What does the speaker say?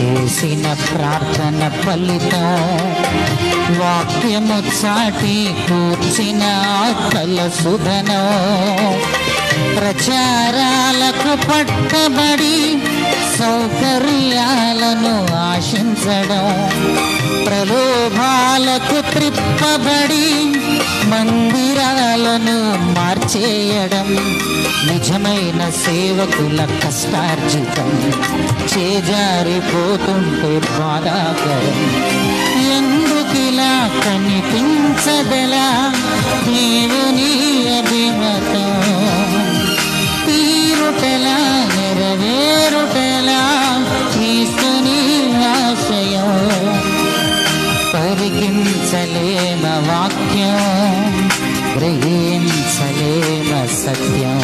చేసిన ప్రార్థన ఫలితం, వాక్యము చాటి కూర్చిన ఆత్మల సుధనం, ప్రచారాలకు పట్టబడి సౌకర్యాలను ఆశించడం, ప్రలోభాలకు త్రిప్పబడి మందిరాలను మార్చేయడం, నిజమైన సేవకుల కష్టార్జితం చేజారిపోతుంటే బాధాకరం. ఎందుకిలా కనిపించదలా దేవుని అభిమతం, తీరుటలా నెరవేరుటలా క్రీస్తుని ఆశయం, పరికించలేమ వాక్యం, గ్రహించలేమ సత్యం,